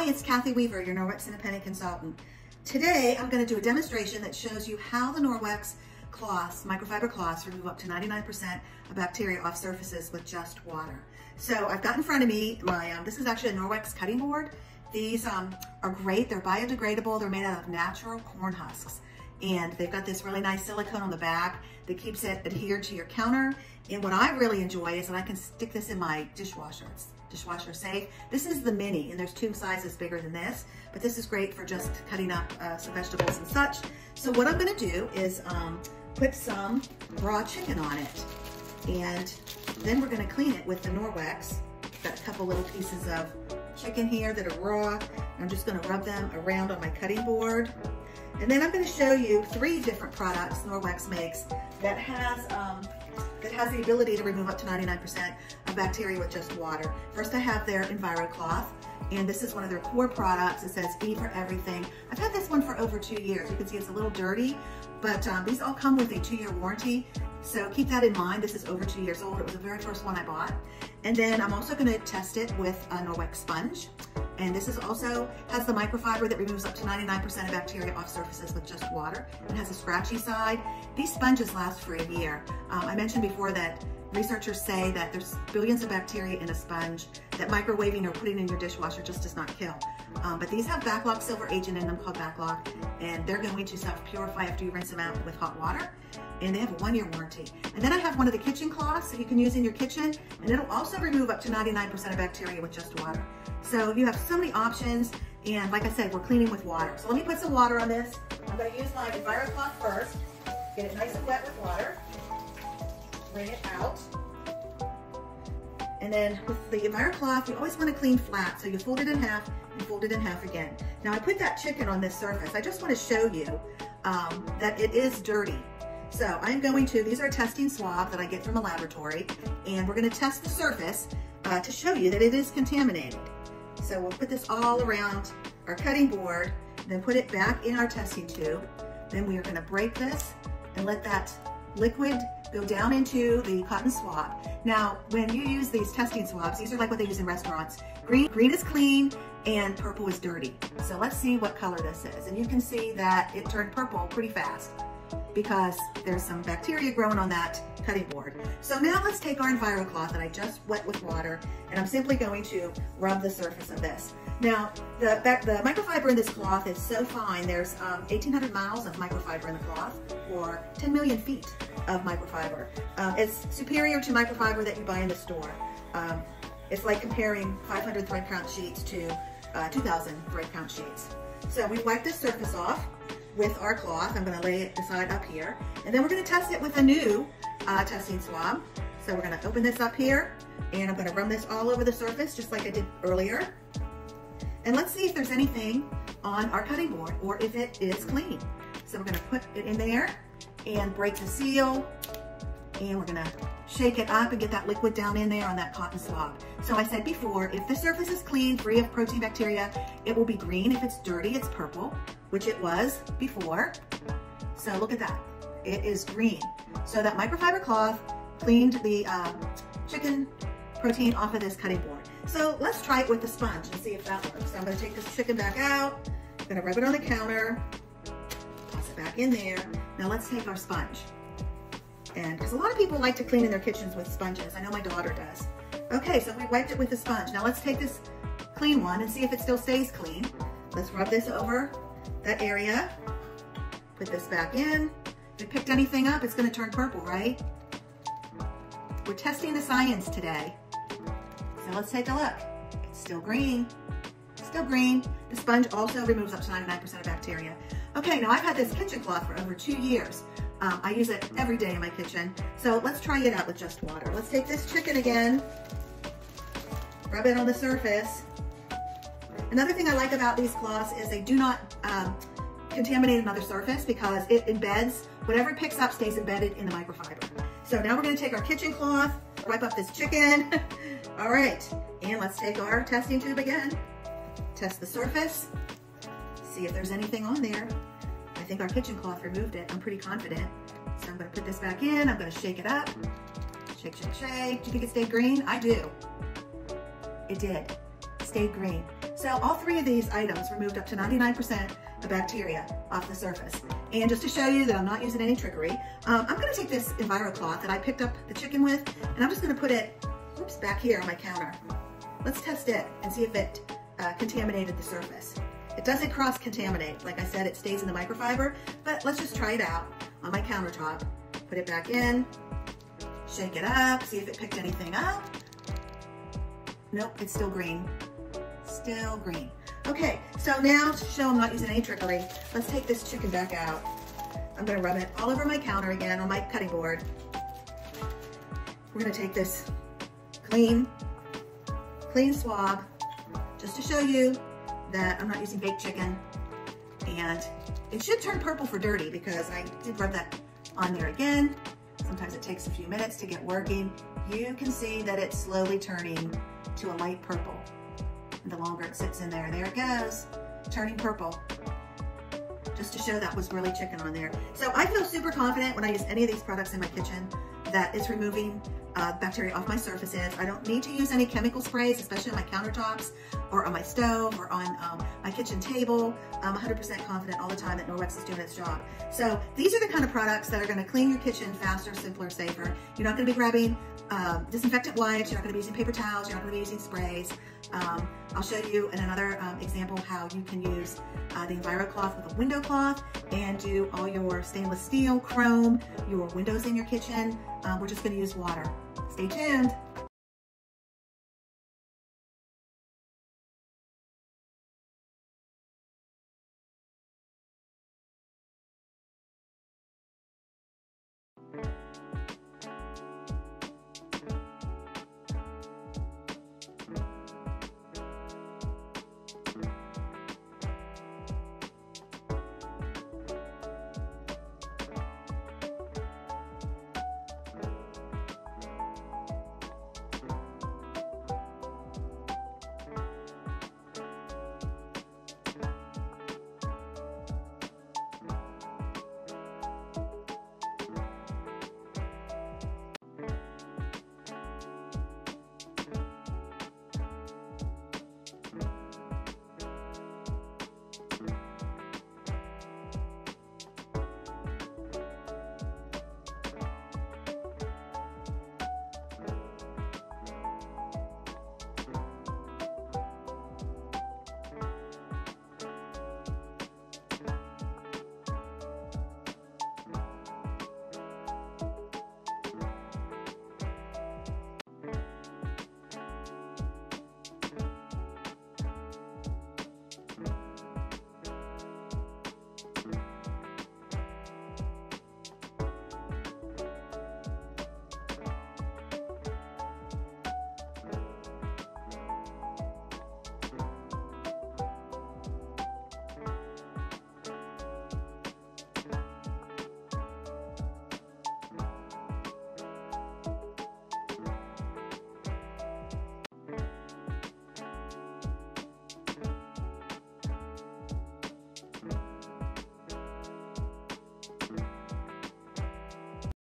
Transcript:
Hi, it's Kathy Weaver, your Norwex independent consultant. Today, I'm going to do a demonstration that shows you how the Norwex cloths, microfiber cloths, remove up to 99% of bacteria off surfaces with just water. So I've got in front of me my, this is actually a Norwex cutting board. These are great. They're biodegradable. They're made out of natural corn husks. And they've got this really nice silicone on the back that keeps it adhered to your counter. And what I really enjoy is that I can stick this in my dishwasher. It's dishwasher safe. This is the mini, and there's two sizes bigger than this, but this is great for just cutting up some vegetables and such. So what I'm gonna do is put some raw chicken on it. And then we're gonna clean it with the Norwex. Got a couple little pieces of chicken here that are raw. I'm just gonna rub them around on my cutting board. And then I'm going to show you 3 different products Norwex makes that has the ability to remove up to 99% of bacteria with just water. First, I have their Enviro cloth, and this is one of their core products. It says E for everything. I've had this one for over 2 years. You can see it's a little dirty, but these all come with a 2-year warranty. So keep that in mind. This is over 2 years old. It was the very first one I bought. And then I'm also going to test it with a Norwex sponge. And this is also has the microfiber that removes up to 99% of bacteria off surfaces with just water. It has a scratchy side. These sponges last for a year. I mentioned before that researchers say that there's billions of bacteria in a sponge that microwaving or putting in your dishwasher just does not kill. But these have baclock silver agent in them called baclock, and they're going to self-purify after you rinse them out with hot water. And they have a 1-year warranty. And then I have one of the kitchen cloths that you can use in your kitchen, and it'll also remove up to 99% of bacteria with just water. So you have so many options, and like I said, we're cleaning with water. So let me put some water on this. I'm going to use my Enviro cloth first, get it nice and wet with water, wring it out. And then with the Enviro cloth, you always want to clean flat, so you fold it in half and fold it in half again. Now I put that chicken on this surface. I just want to show you that it is dirty. So I'm going to, these are a testing swab that I get from a laboratory, and we're going to test the surface to show you that it is contaminated. So we'll put this all around our cutting board, then put it back in our testing tube. Then we are going to break this and let that liquid go down into the cotton swab. Now, when you use these testing swabs, these are like what they use in restaurants. Green is clean and purple is dirty. So let's see what color this is. And you can see that it turned purple pretty fast because there's some bacteria growing on that cutting board. So now let's take our Enviro cloth that I just wet with water, and I'm simply going to rub the surface of this. Now, the microfiber in this cloth is so fine. There's 1,800 miles of microfiber in the cloth, or 10 million feet of microfiber. It's superior to microfiber that you buy in the store. It's like comparing 500 thread count sheets to 2,000 thread count sheets. So we wipe this surface off with our cloth. I'm going to lay it aside up here, and then we're going to test it with a new testing swab. So we're going to open this up here, and I'm going to run this all over the surface just like I did earlier. And let's see if there's anything on our cutting board or if it is clean. So we're going to put it in there and break the seal, and we're going to shake it up and get that liquid down in there on that cotton swab. So I said before, if the surface is clean, free of protein bacteria, it will be green. If it's dirty, it's purple, which it was before. So look at that. It is green. So that microfiber cloth cleaned the chicken protein off of this cutting board. So let's try it with the sponge and see if that works. So I'm going to take this chicken back out. I'm going to rub it on the counter. Toss it back in there. Now let's take our sponge. And because a lot of people like to clean in their kitchens with sponges. I know my daughter does. Okay, so we wiped it with the sponge. Now let's take this clean one and see if it still stays clean. Let's rub this over that area. Put this back in. If it picked anything up, it's going to turn purple, right? We're testing the science today. So let's take a look. It's still green. Still green. The sponge also removes up to 99% of bacteria. Okay, now I've had this kitchen cloth for over 2 years. I use it every day in my kitchen. So let's try it out with just water. Let's take this chicken again. Rub it on the surface. Another thing I like about these cloths is they do not contaminate another surface because it embeds, whatever it picks up stays embedded in the microfiber. So now we're going to take our kitchen cloth, wipe up this chicken. All right, and let's take our testing tube again. Test the surface, see if there's anything on there. I think our kitchen cloth removed it. I'm pretty confident. So I'm going to put this back in. I'm going to shake it up. Shake, shake, shake. Do you think it stayed green? I do. It did. It stayed green. So all three of these items removed up to 99% of bacteria off the surface. And just to show you that I'm not using any trickery, I'm gonna take this EnviroCloth that I picked up the chicken with, and I'm just gonna put it, oops, back here on my counter. Let's test it and see if it contaminated the surface. It doesn't cross-contaminate. Like I said, it stays in the microfiber, but let's just try it out on my countertop. Put it back in, shake it up, see if it picked anything up. Nope, it's still green. Still green. Okay, so now to show I'm not using any trickery, let's take this chicken back out. I'm gonna rub it all over my counter again on my cutting board. We're gonna take this clean swab just to show you that I'm not using baked chicken. And it should turn purple for dirty because I did rub that on there again. Sometimes it takes a few minutes to get working. You can see that it's slowly turning to a light purple. And the longer it sits in there, there it goes, turning purple. Just to show that was really chicken on there. So I feel super confident when I use any of these products in my kitchen that it's removing bacteria off my surfaces. I don't need to use any chemical sprays, especially on my countertops or on my stove or on my kitchen table. I'm 100% confident all the time that Norwex is doing its job. So these are the kind of products that are gonna clean your kitchen faster, simpler, safer. You're not gonna be grabbing disinfectant wipes, you're not gonna be using paper towels, you're not gonna be using sprays. I'll show you in another example how you can use the EnviroCloth with a window cloth and do all your stainless steel, chrome, your windows in your kitchen. We're just gonna use water. Stay tuned.